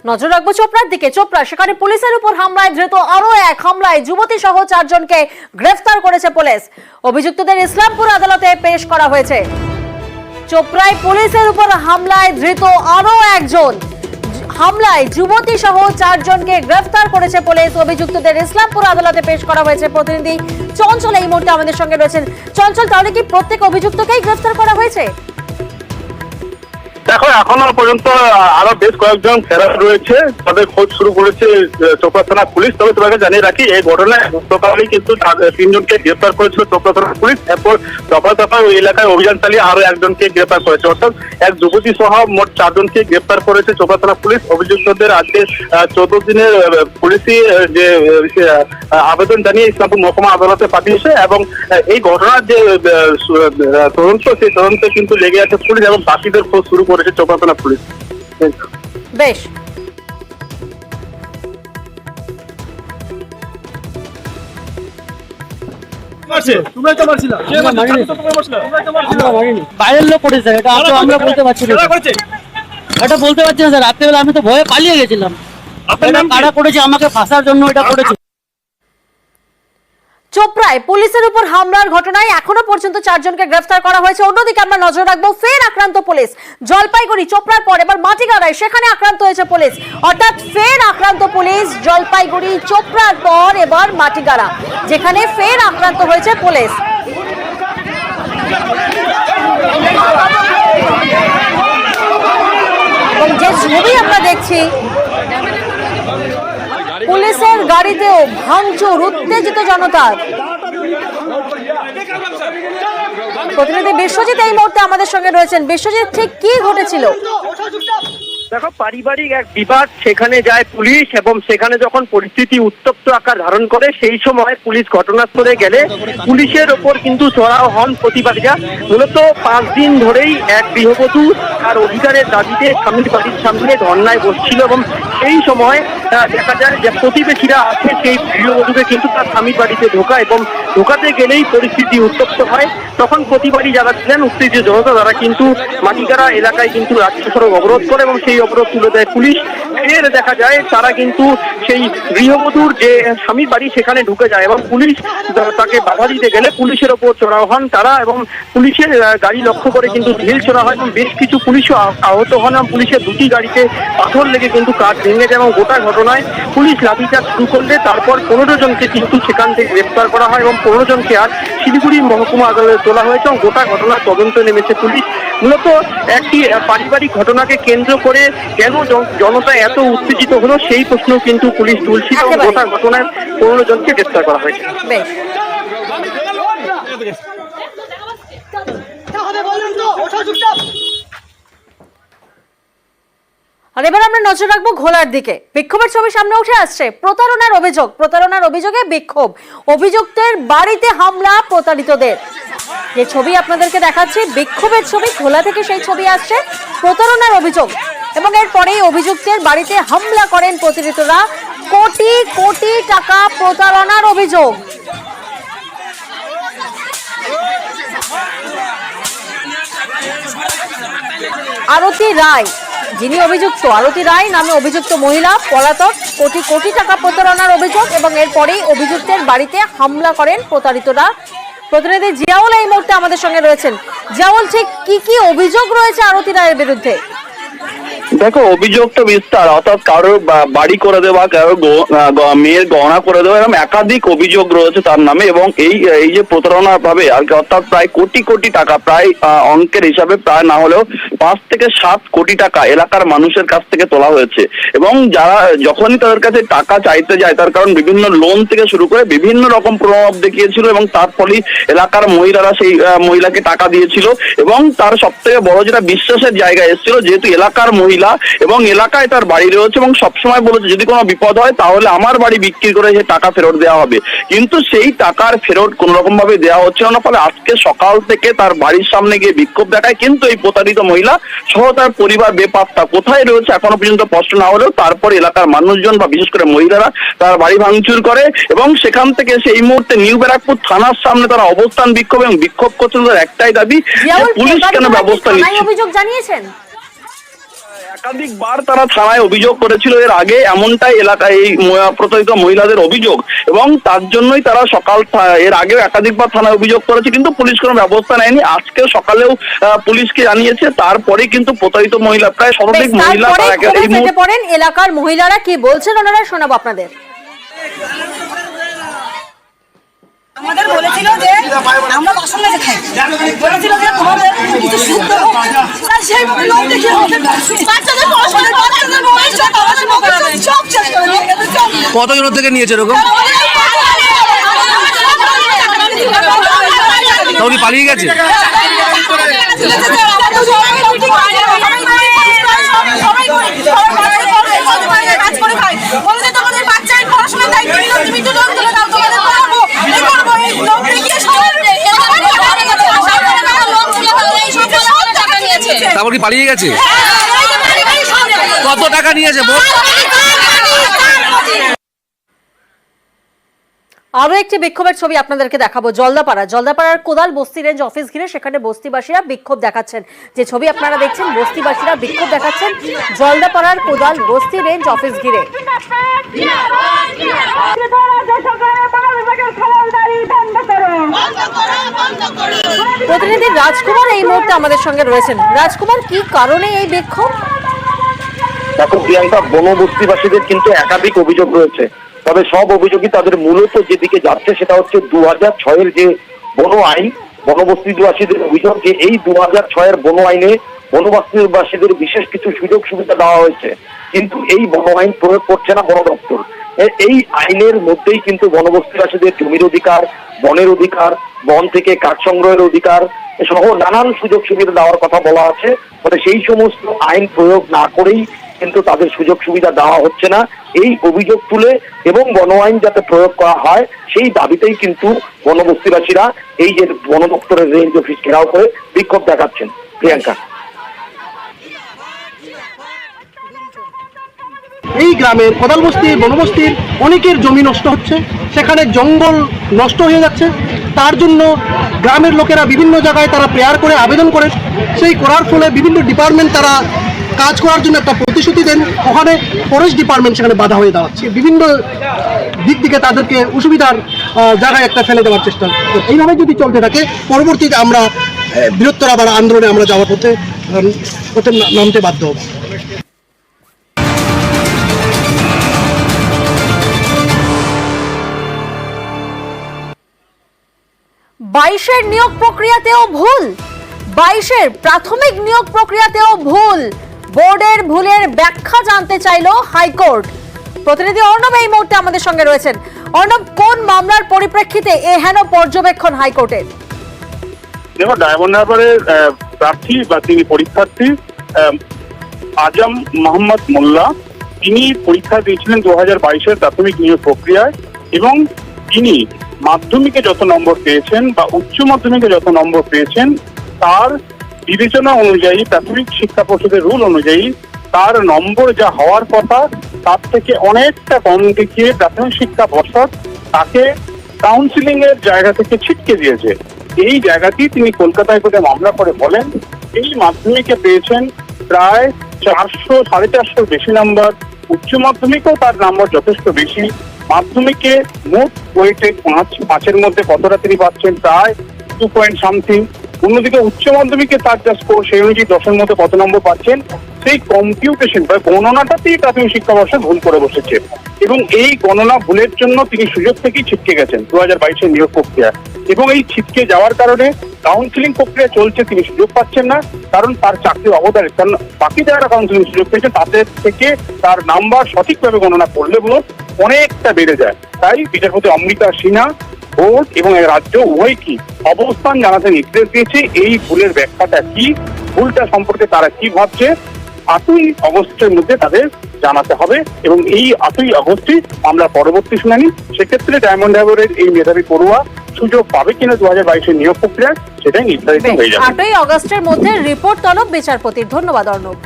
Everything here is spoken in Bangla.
নজর রাখবো চোপড়ার দিকে। চোপড়া, সেখানে পুলিশের উপর হামলায় ধৃত আরো এক হামলায় যুবতী সহ 4 জনকে গ্রেফতার করেছে পুলিশ। অভিযুক্তদের ইসলামপুর আদালতে পেশ করা হয়েছে। চোপড়ায় পুলিশের উপর হামলায় ধৃত আরো একজন, হামলায় যুবতী সহ 4 জনকে গ্রেফতার করেছে পুলিশ। অভিযুক্তদের ইসলামপুর আদালতে পেশ করা হয়েছে। প্রতিনিধি চঞ্চল এই মুহূর্তে আমাদের সঙ্গে রয়েছেন। চঞ্চল, তাহলে কি প্রত্যেক অভিযুক্তকেই গ্রেফতার করা হয়েছে? দেখো, এখনো পর্যন্ত আরো বেশ কয়েকজন ফেরার রয়েছে, তাদের খোঁজ শুরু করেছে চোপড়া থানা পুলিশ। তবে তোমাকে জানিয়ে রাখি, এই ঘটনায় গতকালই কিন্তু 3 জনকে গ্রেফতার করেছিল চোপড়া থানা পুলিশ। এরপর দফায় দফায় ওই এলাকায় অভিযান চালিয়ে আরো একজনকে গ্রেফতার করেছে। অর্থাৎ এক যুবতী সহ মোট 4 জনকে গ্রেফতার করেছে চোপড়া থানা পুলিশ। অভিযুক্তদের আজকে 14 দিনের পুলিশি যে আবেদন জানিয়ে ইসলামপুর মহকুমা আদালতে পাঠিয়েছে এবং এই ঘটনার যে তদন্ত, সেই তদন্তে কিন্তু লেগে আছে পুলিশ এবং বাকিদের খোঁজ শুরু করেছে চোপড়া থানা পুলিশ। বেশ, বাইরের লোক করেছে, এটা আমরা বলতে পারছি না, এটা বলতে পারছি না স্যার। রাত্রেবেলা আমি তো ভয়ে পালিয়ে গেছিলাম। কারা করেছে আমাকে ফাঁসার জন্য এটা করেছে। চোপড়ায় পুলিশের উপর হামলার ঘটনায় এখনো পর্যন্ত 4 জনকে গ্রেফতার করা হয়েছে। অন্যদিকে আমরা নজর রাখবো ফের আক্রান্ত পুলিশ। জলপাইগুড়ি, চোপড়ার পর এবার মাটিগাড়ায়, সেখানে আক্রান্ত হয়েছে পুলিশ। অর্থাৎ ফের আক্রান্ত পুলিশ। জলপাইগুড়ি, চোপড়ার পর এবার মাটিগাড়া, যেখানে ফের আক্রান্ত হয়েছে পুলিশ। এবং যে ছবি আমরা দেখছি, পুলিশের গাড়িতেও ভাঙচুর, উত্তেজিত জনতার। প্রতিনিধি বিশ্বজিৎ এই মুহূর্তে আমাদের সঙ্গে রয়েছেন। বিশ্বজিৎ, ঠিক কি ঘটেছিল? দেখো, পারিবারিক এক বিবাদ, সেখানে যায় পুলিশ এবং সেখানে যখন পরিস্থিতি উত্তপ্ত আকার ধারণ করে, সেই সময় পুলিশ ঘটনাস্থলে গেলে পুলিশের ওপর কিন্তু চড়াও হন প্রতিবাদীরা। মূলত 5 দিন ধরেই এক গৃহবধূ তার অধিকারের দাবিতে স্বামীর বাড়ির সামনে ধর্নায় বসছিল এবং সেই সময় দেখা যায় যে প্রতিবেশীরা আছে সেই গৃহবধূকে কিন্তু তার স্বামীর বাড়িতে ঢোকা এবং ঢোকাতে গেলেই পরিস্থিতি উত্তপ্ত হয়। তখন প্রতিবাদী যারা ছিলেন, উত্তেজিত জনতা, তারা কিন্তু মাটিগাড়া এলাকায় কিন্তু রাজ্য সড়ক অবরোধ করে এবং সেই অবরোধ তুলে দেয় পুলিশ। ফের দেখা যায় তারা কিন্তু সেই গৃহবধূর যে স্বামীর বাড়ি সেখানে ঢুকে যায় এবং পুলিশ তাকে বাধা দিতে গেলে পুলিশের ওপর চড়াও হন তারা এবং পুলিশের গাড়ি লক্ষ্য করে কিন্তু ঢিল ছোড়া হয় এবং বেশ কিছু পুলিশও আহত হন এবং পুলিশের 2টি গাড়িতে পাথর লেগে কিন্তু কাঠ ভেঙে যায় এবং গোটা ঘটনায় পুলিশ লাঠিচার্জ শুরু করলে তারপর 15 জনকে কিন্তু সেখান থেকে গ্রেফতার করা হয় এবং 15 জনকে আজ শিলিগুড়ি মহকুমা আদালতে তোলা হয়েছে এবং গোটা ঘটনার তদন্ত নেমেছে পুলিশ। মূলত একটি পারিবারিক ঘটনাকে কেন্দ্র করে কেন জনতা এত উত্তেজিত হলো সেই প্রশ্ন কিন্তু পুলিশ তুলছিল এবং গোটা ঘটনায় 15 জনকে গ্রেফতার করা হয়েছে। আর এবার আমরা নজর রাখবো ঘোলার দিকে। বিক্ষোভের ছবি সামনে উঠে আসছে। প্রতারণার অভিযোগ, প্রতারণার অভিযোগে বিক্ষোভ। অভিযুক্তের বাড়িতে হামলা, প্রতারিতদের। যে ছবি আপনাদেরকে দেখাচ্ছি, বিক্ষোভের ছবি, ঘোলা থেকে সেই ছবি আসছে। প্রতারণার অভিযোগ এবং এরপরেই অভিযুক্তের বাড়িতে হামলা করেন প্রতারিতরা। কোটি কোটি টাকা প্রতারণার অভিযোগ। আরতি রায় যিনি অভিযুক্ত, আরতি রায় নামে অভিযুক্ত মহিলা পলাতক। কোটি কোটি টাকা প্রতারণার অভিযোগ এবং এরপরেই অভিযুক্তের বাড়িতে হামলা করেন প্রতারিতরা। প্রতিনিধি জিয়াউল এই মুহূর্তে আমাদের সঙ্গে রয়েছেন। জিয়াউল, ঠিক কি কি অভিযোগ রয়েছে আরতি রায়ের বিরুদ্ধে? দেখো, অভিযোগ তো বিস্তার, অর্থাৎ কারোর বাড়ি করে দেওয়া, কারোর মেয়ের গহনা করে দেওয়া, এরকম একাধিক অভিযোগ রয়েছে তার নামে। এবং এই যে প্রতারণা ভাবে আর কি, অর্থাৎ প্রায় কোটি কোটি টাকা, প্রায় অঙ্কের হিসাবে প্রায় না হলেও 5 থেকে 7 কোটি টাকা এলাকার মানুষের কাছ থেকে তোলা হয়েছে। এবং যারা যখনই তাদের কাছে টাকা চাইতে যায়, তার কারণ বিভিন্ন লোন থেকে শুরু করে বিভিন্ন রকম প্রভাব দেখিয়েছিল এবং তার ফলে এলাকার মহিলারা সেই মহিলাকে টাকা দিয়েছিল। এবং তার সব থেকে বড় যেটা বিশ্বাসের জায়গা এসেছিল, যেহেতু এলাকার মহিলা এবং এলাকায় তার বাড়ি রয়েছে এবং সবসময় বলেছে যদি কোনো বিপদ হয় তাহলে আমার বাড়ি বিক্রি করে সে টাকা ফেরত দেওয়া হবে। কিন্তু সেই টাকার ফেরত কোন রকম ভাবে দেওয়া হচ্ছে না। ফলে আজকে সকাল থেকে তার বাড়ির সামনে গিয়ে বিক্ষোভ দেখায়, কিন্তু এই প্রতারিত মহিলা সহ তার পরিবার বেপাত্তা, কোথায় রয়েছে এখনো পর্যন্ত স্পষ্ট না হলেও তারপর এলাকার মানুষজন বা বিশেষ করে মহিলারা তার বাড়ি ভাঙচুর করে এবং সেখান থেকে সেই মুহূর্তে নিউ ব্যারাকপুর থানার সামনে তারা অবস্থান বিক্ষোভ এবং বিক্ষোভ করছেন। একটাই দাবি, পুলিশ কেন ব্যবস্থা নিচ্ছে। অভিযোগ জানিয়েছেন? একাধিকবার তারা থানায় অভিযোগ করেছিল এর আগে, এমনটাই এলাকায় এই প্রতারিত মহিলাদের অভিযোগ, এবং তার জন্যই তারা এর আগেও একাধিকবার থানায় অভিযোগ করেছে, কিন্তু পুলিশ কোনো ব্যবস্থা নেয়নি। আজকে সকালেও পুলিশকে জানিয়েছে, তারপরে কিন্তু প্রতারিত মহিলা প্রায় শতাধিক মহিলা পড়েন। এলাকার মহিলারা কি বলছেন ওনারা শোনাবো আপনাদের। আমাদের বলেছিল যে আমরা বাসন মেজে খাই, বলেছিল যে তোমাদের কিছু শুদ্ধ সেই লোক দেখে বাচ্চাদের পড়াশোনা সব শেষ করে দিয়েছে। কতজন থেকে নিয়েছে এরকম? তাও কি পালিয়ে গেছে? তারপর কি পালিয়ে গেছে? কত টাকা নিয়েছে? আরো একটি বিক্ষোভের ছবি আপনাদেরকে দেখাবো। জলদাপাড়ার কোদাল বস্তি রেঞ্জ অফিস ঘিরে সেখানে বস্তিবাসীরা বিক্ষোভ দেখাচ্ছেন। যে ছবি আপনারা দেখছেন, বস্তিবাসীরা বিক্ষোভ দেখাচ্ছেন জলদাপাড়ার কোদাল বস্তি রেঞ্জ অফিস ঘিরে। প্রতিনিধি রাজকুমার এই মুহূর্তে আমাদের সঙ্গে রয়েছেন। রাজকুমার, কি কারণে এই বিক্ষোভ? দেখো প্রিয়াঙ্কা, বনবস্তিবাসীদের কিন্তু একাধিক অভিযোগ রয়েছে, তবে সব অভিযোগই তাদের মূলত যেদিকে যাচ্ছে সেটা হচ্ছে 2006-এর যে বন আইন। বনবস্তিবাসীদের অভিযোগ যে এই 2006-এর বন আইনে বনবস্তিবাসীদের বিশেষ কিছু সুযোগ সুবিধা দেওয়া হয়েছে, কিন্তু এই বন আইন প্রয়োগ করছে না বন দপ্তর। এই আইনের মধ্যেই কিন্তু বনবস্তিবাসীদের জমির অধিকার, বনের অধিকার, বন থেকে কাঠ সংগ্রহের অধিকার সহ নানান সুযোগ সুবিধা দেওয়ার কথা বলা আছে। ফলে সেই সমস্ত আইন প্রয়োগ না করেই কিন্তু তাদের সুযোগ সুবিধা দেওয়া হচ্ছে না, এই অভিযোগ তুলে এবং বন আইন যাতে প্রয়োগ করা হয় সেই দাবিতেই কিন্তু বনবস্তিবাসীরা এই যে বন দপ্তরের রেঞ্জ অফিস ঘেরাও করে বিক্ষোভ দেখাচ্ছেন। প্রিয়াঙ্কা, এই গ্রামের কোদালবস্তি বনবস্তির অনেকের জমি নষ্ট হচ্ছে, সেখানে জঙ্গল নষ্ট হয়ে যাচ্ছে। তার জন্য গ্রামের লোকেরা বিভিন্ন জায়গায় তারা প্রেয়ার করে আবেদন করে, সেই করার ফলে বিভিন্ন ডিপার্টমেন্ট তারা কাজ করার জন্য একটা প্রতিশ্রুতি দেন, ওখানে ফরেস্ট ডিপার্টমেন্ট সেখানে বাধা হয়ে দাঁড়াচ্ছে, বিভিন্ন দিক থেকে তাদেরকে অসুবিধার জায়গায় একটা ফেলে দেওয়ার চেষ্টা। এইভাবে যদি চলতে থাকে পরবর্তীতে আমরা বৃহত্তর আবার আন্দোলনে আমরা যাওয়ার পথে নামতে বাধ্য হব। 22-এর নিয়োগ প্রক্রিয়াতেও ভুল, 22-এর প্রাথমিক নিয়োগ প্রক্রিয়াতেও ভুল, বোর্ডের ভুলের ব্যাখ্যা জানতে চাইল হাইকোর্ট। প্রতিনিধি অর্ণব এই মুহূর্তে আমাদের সঙ্গে রয়েছেন। অর্ণব, কোন মামলার পরিপ্রেক্ষিতে এহেন পর্যবেক্ষণ হাইকোর্টের? দেখো, ডায়মন্ড হারবারের প্রার্থী বা তিনি পরীক্ষার্থী আজম মোহাম্মদ মোল্লা, তিনি পরীক্ষা দিয়েছিলেন 2022-এর প্রাথমিক নিয়োগ প্রক্রিয়ায়, এবং তিনি মাধ্যমিকে যত নম্বর পেয়েছেন বা উচ্চ মাধ্যমিকে যত নম্বর পেয়েছেন তার বিবেচনা অনুযায়ী, প্রাথমিক শিক্ষা পর্ষদের রুল অনুযায়ী তার নম্বর যা হওয়ার কথা তার থেকে অনেকটা কম দেখিয়ে প্রাথমিক শিক্ষা পর্ষদ তাকে কাউন্সিলিং এর জায়গা থেকে ছিটকে দিয়েছে। এই জায়গাটি তিনি কলকাতা হাইকোর্টে মামলা করে বলেন, এই মাধ্যমিকে পেয়েছেন প্রায় 400-450 বেশি নাম্বার, উচ্চ মাধ্যমিকেও তার নাম্বার যথেষ্ট বেশি। মাধ্যমিকে মোট ওয়েটে 5-এর মধ্যে কতটা তিনি পাচ্ছেন? প্রায় 2 পয়েন্ট সামথিং। অন্যদিকে উচ্চ মাধ্যমিকে তার যা স্কোর সেই অনুযায়ী 10-এর মধ্যে কত নম্বর পাচ্ছেন, সেই কম্পিউটেশন বা গণনাটাতেই প্রাথমিক শিক্ষা পর্ষদ ভুল করে বসেছে, এবং এই গণনা ভুলের জন্য তিনি সুযোগ থেকেই ছিটকে গেছেন 2022-এর নিয়োগ প্রক্রিয়া। এবং এই ছিটকে যাওয়ার কারণে কাউন্সিলিং প্রক্রিয়া চলছে, তিনি সুযোগ পাচ্ছেন না, কারণ তার চাকরি অবদান, কারণ বাকি যারা কাউন্সিলিং সুযোগ পেয়েছে তাদের থেকে তার নাম্বার সঠিকভাবে গণনা করলে বলে অনেকটা বেড়ে যায়। তাই বিচারপতি অমৃতা সিনহা বোর্ড এবং রাজ্য উভয় কি অবস্থান জানাতে নির্দেশ দিয়েছে, এই ভুলের ব্যাখ্যাটা কি, ভুলটা সম্পর্কে তারা কি ভাবছে 8ই আগস্টের মধ্যে তাদের জানাতে হবে, এবং এই 8ই আগস্টই আমরা পরবর্তী শুনানি। সেক্ষেত্রে ডায়মন্ড হারবারের এই মেধাবী পড়ুয়া সুযোগ পাবে কিনা 2022-এর নিয়োগ প্রক্রিয়া, সেটাই নির্ধারিত হয়ে যাবে। 8ই আগস্টের মধ্যে রিপোর্ট তলব বিচারপতির। ধন্যবাদ অর্ণব।